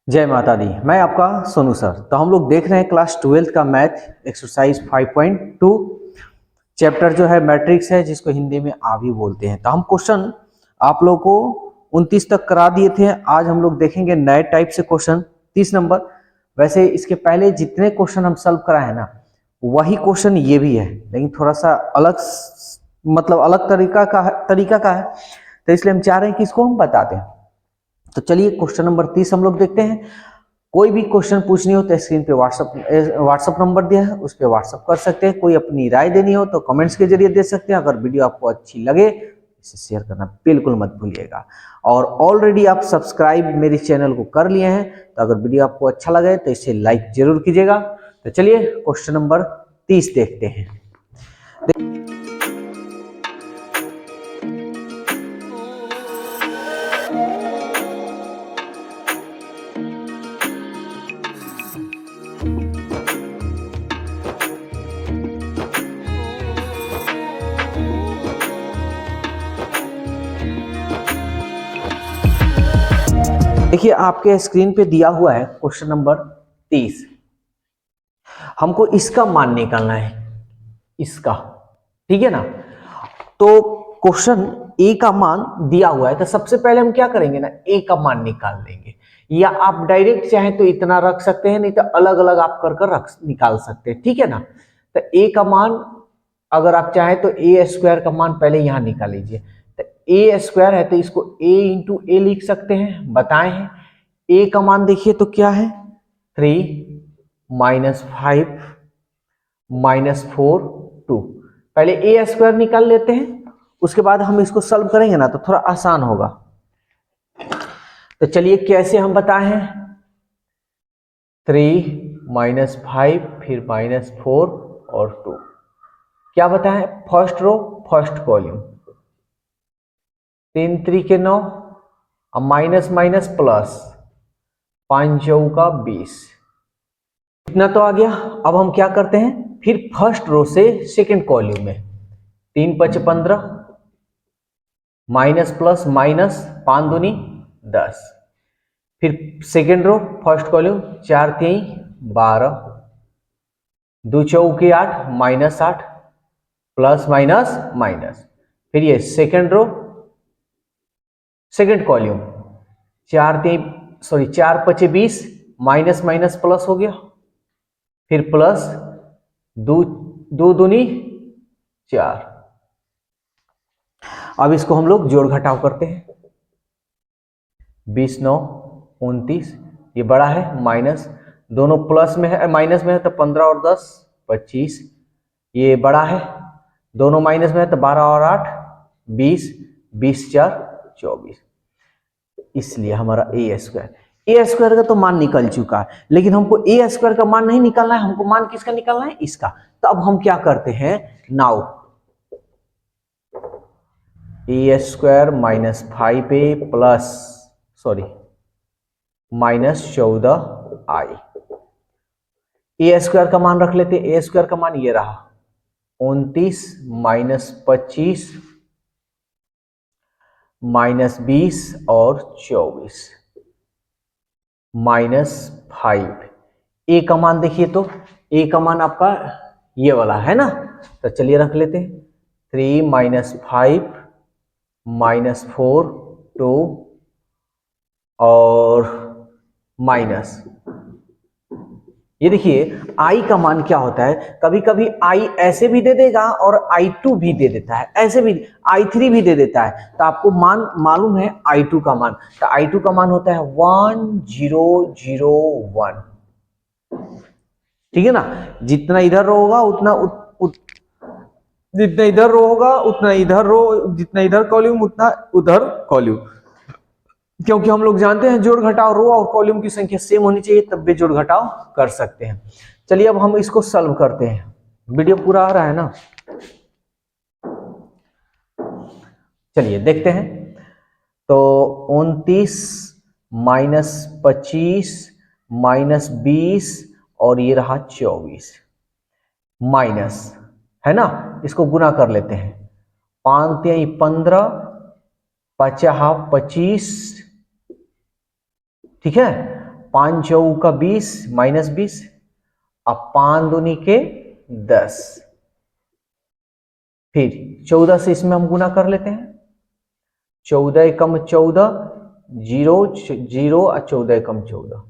जय माता दी। मैं आपका सोनू सर। तो हम लोग देख रहे हैं क्लास 12th का मैथ एक्सरसाइज 5.2 चैप्टर जो है मैट्रिक्स है, जिसको हिंदी में आवी बोलते हैं। तो हम क्वेश्चन आप लोग को 29 तक करा दिए थे। आज हम लोग देखेंगे नए टाइप से क्वेश्चन 30 नंबर। वैसे इसके पहले जितने क्वेश्चन हम सॉल्व कराए हैं ना, वही क्वेश्चन ये भी है, लेकिन थोड़ा सा अलग मतलब अलग तरीका का है। तो इसलिए हम चाह रहे हैं कि इसको हम बता दें। तो चलिए क्वेश्चन नंबर 30 हम लोग देखते हैं। कोई भी क्वेश्चन पूछनी हो तो स्क्रीन पे व्हाट्सअप नंबर दिया है, उस पर व्हाट्सअप कर सकते हैं। कोई अपनी राय देनी हो तो कमेंट्स के जरिए दे सकते हैं। अगर वीडियो आपको अच्छी लगे इसे शेयर करना बिल्कुल मत भूलिएगा। और ऑलरेडी आप सब्सक्राइब मेरे चैनल को कर लिए हैं, तो अगर वीडियो आपको अच्छा लगे तो इसे लाइक जरूर कीजिएगा। तो चलिए क्वेश्चन नंबर 30 देखते हैं। देखिए आपके स्क्रीन पे दिया हुआ है क्वेश्चन नंबर 30। हमको इसका मान निकालना है, इसका, ठीक है ना। तो क्वेश्चन ए का मान दिया हुआ है, तो सबसे पहले हम क्या करेंगे ना, ए का मान निकाल लेंगे। या आप डायरेक्ट चाहें तो इतना रख सकते हैं, नहीं तो अलग अलग आप कर रख निकाल सकते हैं, ठीक है ना। तो ए का मान अगर आप चाहें तो ए स्क्वायर का मान पहले यहां निकाल लीजिए। तो ए स्क्वायर है तो इसको ए इंटू ए लिख सकते हैं, बताए हैं। ए का मान देखिए तो क्या है, 3 माइनस 5 माइनस 4 2। पहले ए स्क्वायर निकाल लेते हैं, उसके बाद हम इसको सॉल्व करेंगे ना तो थोड़ा आसान होगा। तो चलिए कैसे हम बताए हैं, 3 माइनस 5 फिर माइनस 4 और 2। क्या बताएं, फर्स्ट रो फर्स्ट कॉलम, 3 3 के 9, अब माइनस माइनस प्लस, 5 चौका 20। इतना तो आ गया। अब हम क्या करते हैं, फिर फर्स्ट रो से सेकंड कॉलम में 3 5 15 माइनस प्लस माइनस 5 दूनी 10। फिर सेकंड रो फर्स्ट कॉलम 4 3 12 2 चौके 8 माइनस 8 प्लस माइनस माइनस। फिर ये second row second column 4 5 20 minus minus plus हो गया। फिर प्लस 2 2 दूनी 4। अब इसको हम लोग जोड़ घटाव करते हैं, 20 9 29, ये बड़ा है माइनस, दोनों प्लस में है माइनस में है तो 15 और 10 25, ये बड़ा है, दोनों माइनस में है तो 12 और 8 20 20 4 24। इसलिए हमारा ए स्क्वायर का तो मान निकल चुका है, लेकिन हमको ए स्क्वायर का मान नहीं निकालना है, हमको मान किसका निकालना है, इसका। तो अब हम क्या करते हैं, now a square minus 5a plus minus 14i। A square का मान रख लेते हैं, ए स्क्वायर का मान ये रहा 29 माइनस 25 माइनस 20 और 24 माइनस 5। ए का मान देखिए तो ए का मान आपका ये वाला है ना, तो चलिए रख लेते हैं 3 माइनस 5 माइनस 4 2 और माइनस, ये देखिए आई का मान क्या होता है, कभी कभी आई ऐसे भी दे देगा और I2 भी दे देता है, ऐसे भी I3 भी दे देता है। तो आपको मान मालूम है I2 का मान, तो I2 का मान होता है 1001, ठीक है ना। जितना इधर रो होगा उतना जितना इधर रो होगा उतना इधर रो, जितना इधर कॉलम उतना उधर कॉलम, क्योंकि हम लोग जानते हैं जोड़ घटाव रो और कॉलम की संख्या सेम होनी चाहिए, तब भी जोड़ घटाव कर सकते हैं। चलिए अब हम इसको सॉल्व करते हैं। वीडियो पूरा आ रहा है ना, चलिए देखते हैं। तो 29 माइनस 25 माइनस 20 और ये रहा 24 माइनस, है ना, इसको गुना कर लेते हैं, 5 3 15 5 25, ठीक है, 5 चौ का 20 -20, अब 5 दूनी के 10, फिर 14 से इसमें हम गुना कर लेते हैं, 14 एकम 14, 0 0 और 14 एकम 14।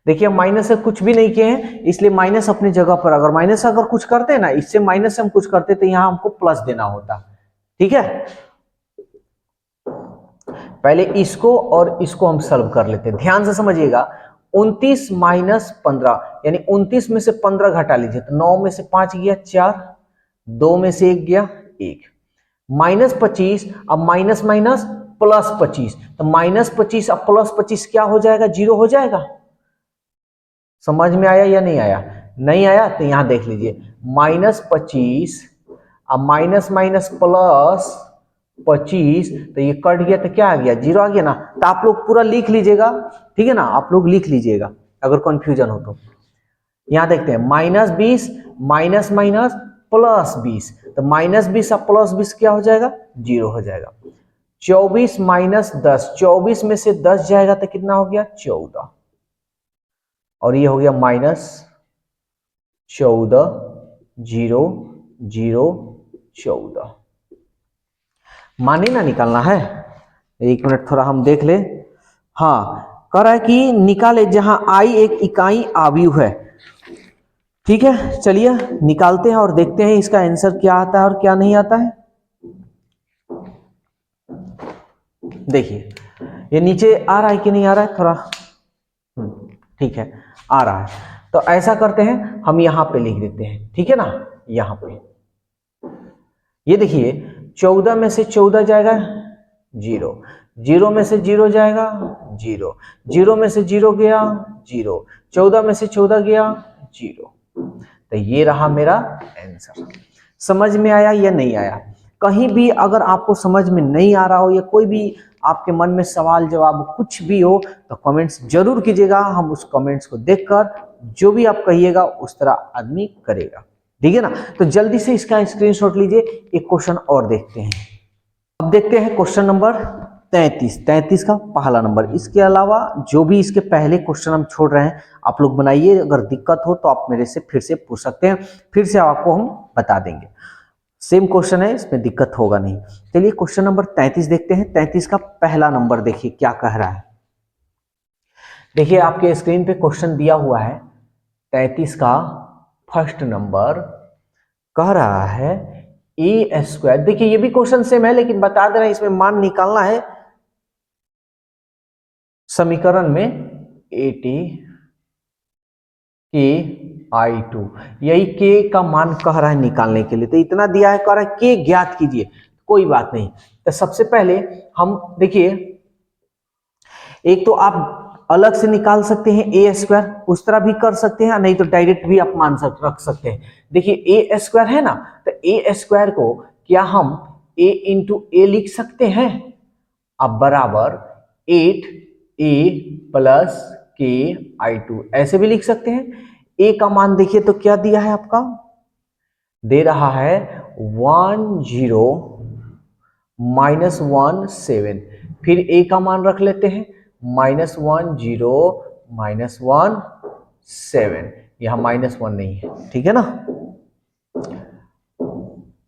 देखिए माइनस से कुछ भी नहीं किए हैं, इसलिए माइनस अपनी जगह पर, अगर माइनस अगर कुछ करते हैं ना, इससे माइनस से हम कुछ करते तो यहां हमको प्लस देना होता। ठीक है, पहले इसको और इसको हम सॉल्व कर लेते हैं, ध्यान से समझिएगा। 29 माइनस 15 यानी 29 में से 15 घटा लीजिए तो 9 में से 5 गया 4, 2 में से 1 गया 1, -25, अब माइनस माइनस +25, तो -25 अब +25 क्या हो जाएगा, 0 हो जाएगा। समझ में आया या नहीं आया? नहीं आया तो यहां देख लीजिए, -25 अब माइनस माइनस +25, तो ये कट गया तो क्या आ गया, 0 आ गया ना। तो आप लोग पूरा लिख लीजिएगा, ठीक है ना, आप लोग लिख लीजिएगा अगर कंफ्यूजन हो तो। यहां देखते हैं -20 माइनस माइनस +20, तो -20 अब +20 क्या हो जाएगा, 0 हो जाएगा। 24 माइनस 10, 24 में से 10 जाएगा तो कितना हो गया, 14, और ये हो गया -14 0 0 14। माने ना निकालना है, 1 मिनट थोड़ा हम देख ले। हाँ, कह रहा है कि निकाले जहां आई एक इकाई आव्यूह है। ठीक है, चलिए निकालते हैं और देखते हैं इसका आंसर क्या आता है और क्या नहीं आता है। देखिए ये नीचे आ रहा है कि नहीं आ रहा है, थोड़ा ठीक है आ रहा है। तो ऐसा करते हैं, हम यहां पे लिख देते हैं, ठीक है ना। यहां पे ये देखिए 14 में से 14 जाएगा 0, 0 में से 0 जाएगा 0, 0 में से 0 गया 0, 14 में से 14 गया 0। तो ये रहा मेरा आंसर। समझ में आया या नहीं आया? कहीं भी अगर आपको समझ में नहीं आ रहा हो या कोई भी आपके मन में सवाल जवाब कुछ भी हो तो कमेंट्स जरूर कीजिएगा, हम उस कमेंट्स को देखकर जो भी आप कहिएगा उस तरह आदमी करेगा, ठीक है ना। तो जल्दी से इसका स्क्रीनशॉट लीजिए, एक क्वेश्चन और देखते हैं। अब देखते हैं क्वेश्चन नंबर 33 का पहला नंबर। इसके अलावा जो भी इसके पहले क्वेश्चन हम छोड़ रहे हैं आप लोग बनाइए, अगर दिक्कत हो तो आप मेरे से फिर से पूछ सकते हैं, फिर से आपको हम बता देंगे। सेम क्वेश्चन है, इसमें दिक्कत होगा नहीं। चलिए क्वेश्चन नंबर 33 देखते हैं। 33 का पहला नंबर देखिए क्या कह रहा है। देखिए आपके स्क्रीन पे क्वेश्चन दिया हुआ है, 33 का फर्स्ट नंबर कह रहा है a²। देखिए ये भी क्वेश्चन सेम है लेकिन बता दे रहे हैं इसमें मान निकालना है समीकरण में AT KI2, यही k का मान कह रहा है निकालने के लिए। तो इतना दिया है, कह रहा है k ज्ञात कीजिए, कोई बात नहीं। तो सबसे पहले हम देखिए, एक तो आप अलग से निकाल सकते हैं a², उस तरह भी कर सकते हैं, नहीं तो डायरेक्ट भी आप मान रख सकते हैं। देखिए a² है ना, तो a² को क्या हम a इंटू a लिख सकते हैं, अब बराबर 8a प्लस KI2 ऐसे भी लिख सकते हैं। a का मान देखिए तो क्या दिया है आपका, दे रहा है 10 -17, फिर a का मान रख लेते हैं -10 -17, यहां -1 नहीं है, ठीक है ना,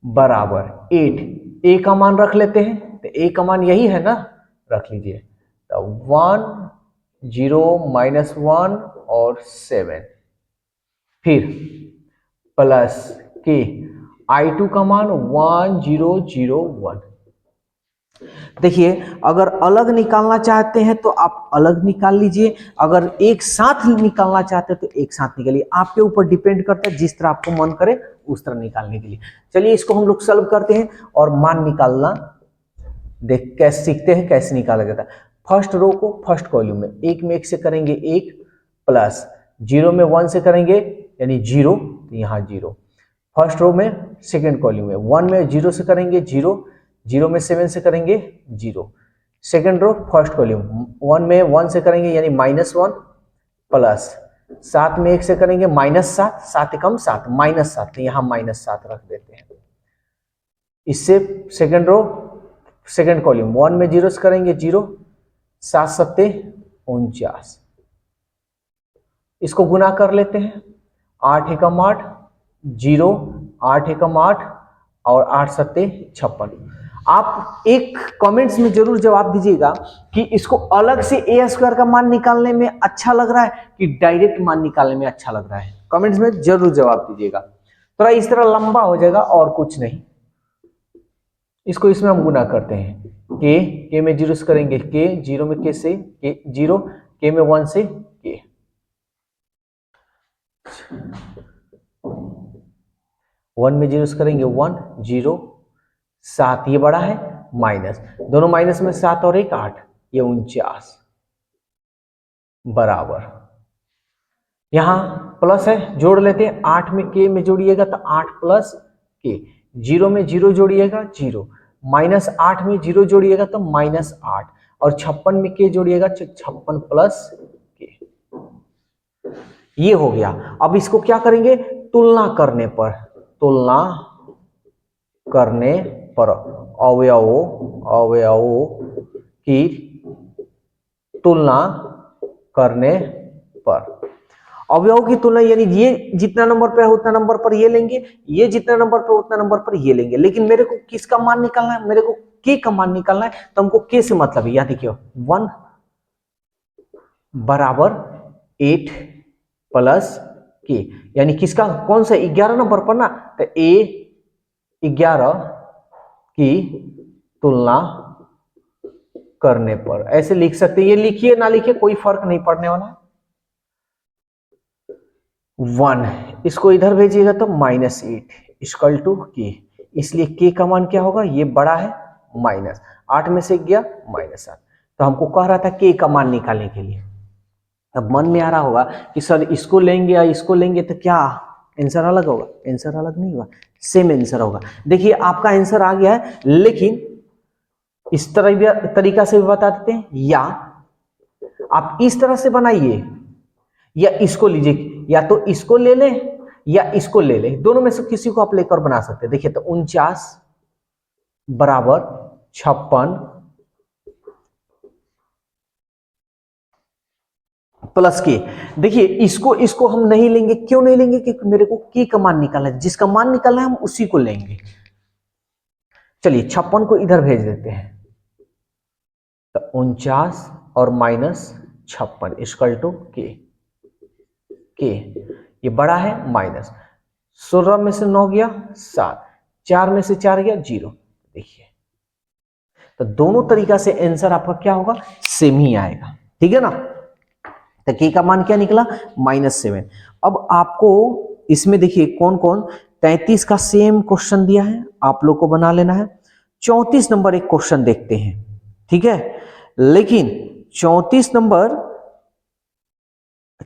बराबर 8, a का मान रख लेते हैं, तो a का मान यही है ना, रख लीजिए। तो 1 0 -1 और 7, फिर प्लस के I2 का मान 1001। देखिए अगर अलग निकालना चाहते हैं तो आप अलग निकाल लीजिए, अगर एक साथ निकालना चाहते हैं तो एक साथ निकालिए, आपके ऊपर डिपेंड करता है, जिस तरह आपको मन करे उस तरह निकालने के लिए। चलिए इसको हम लोग सॉल्व करते हैं और मान निकालना देख कैसे सीखते हैं, कैसे निकाला जाता है। फर्स्ट रो को फर्स्ट कॉलम में 1 में 1 से करेंगे 1, प्लस 0 में 1 से करेंगे यानी 0, तो यहाँ 0। फर्स्ट रो में सेकेंड कॉलम में 1 में 0 से करेंगे 0, 0 में 7 से करेंगे 0। सेकेंड रो फर्स्ट कॉलम 1 में 1 से करेंगे यानी -1, प्लस 7 में 1 से करेंगे -7, 7 एकम 7 -7, तो यहाँ -7 रख देते हैं। इससे सेकेंड रो सेकेंड कॉलम 1 में 0 से करेंगे 0, 7 7 49, इसको गुना कर लेते हैं, 8 एकम 8, 0, 8 एकम 8 और 8 सत्ते 56। आप एक कमेंट्स में जरूर जवाब दीजिएगा कि इसको अलग से ए स्क्वायर का मान निकालने में अच्छा लग रहा है कि डायरेक्ट मान निकालने में अच्छा लग रहा है। कमेंट्स में जरूर जवाब दीजिएगा। थोड़ा इस तरह लंबा हो जाएगा और कुछ नहीं। इसको इसमें हम गुना करते हैं, के में 0 से करेंगे के, 0 में के से के 0, के में 1 से के, 1 में 0 से करेंगे 1, 0, 7, ये बड़ा है माइनस, दोनों माइनस में 7 और 1 8, ये 49 बराबर, यहां प्लस है जोड़ लेते हैं, 8 में के में जोड़िएगा तो 8 प्लस के, 0 में 0 जोड़िएगा 0, माइनस 8 में 0 जोड़िएगा तो माइनस 8 और 56 में के जोड़िएगा 56 प्लस के, ये हो गया। अब इसको क्या करेंगे, तुलना करने पर अवयवों की तुलना करने पर, अवयव की तुलना यानी ये जितना नंबर पे है उतना नंबर पर ये लेंगे, ये जितना नंबर पे उतना नंबर पर ये लेंगे, लेकिन मेरे को किसका मान निकालना है, मेरे को के का मान निकालना है, तो हमको के से मतलब है, यहां देखिए 1 बराबर 8 प्लस के, यानी किसका कौन सा 11 नंबर पर ना, तो ए 11 की तुलना करने पर, ऐसे लिख सकते हैं। ये लिखिए ना लिखिए कोई फर्क नहीं पड़ने वाला। 1 इसको इधर भेजिएगा तो -8 इक्वल टू के, इसलिए के का मान क्या होगा, ये बड़ा है माइनस 8 में से गया -8, तो हमको कह रहा था के का मान निकालने के लिए। अब मन में आ रहा होगा कि सर इसको लेंगे या इसको लेंगे तो क्या आंसर अलग होगा, आंसर अलग नहीं होगा, सेम आंसर होगा। देखिए आपका आंसर आ गया है, लेकिन इस तरह तरीका से भी बता देते हैं, या आप इस तरह से बनाइए या इसको लीजिए, या तो इसको ले लें या इसको ले लें, दोनों में से किसी को आप लेकर बना सकते हैं। देखिए तो 49 बराबर 56 प्लस के, देखिए इसको हम नहीं लेंगे, क्यों नहीं लेंगे, क्योंकि मेरे को के का मान निकालना है, जिसका मान निकालना है हम उसी को लेंगे। चलिए 56 को इधर भेज देते हैं, तो 49 और -56 इक्वल टू के, ये बड़ा है माइनस, 16 में से 9 गया 7, 4 में से 4 गया 0, देखिए तो दोनों तरीका से आंसर आपका क्या होगा, सेम ही आएगा, ठीक है ना। तो के का मान क्या निकला -7। अब आपको इसमें देखिए कौन कौन, 33 का सेम क्वेश्चन दिया है, आप लोग को बना लेना है। 34 नंबर एक क्वेश्चन देखते हैं, ठीक है, लेकिन 34 नंबर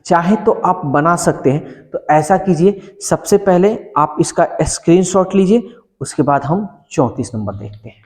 चाहे तो आप बना सकते हैं, तो ऐसा कीजिए सबसे पहले आप इसका स्क्रीनशॉट लीजिए, उसके बाद हम 34 नंबर देखते हैं।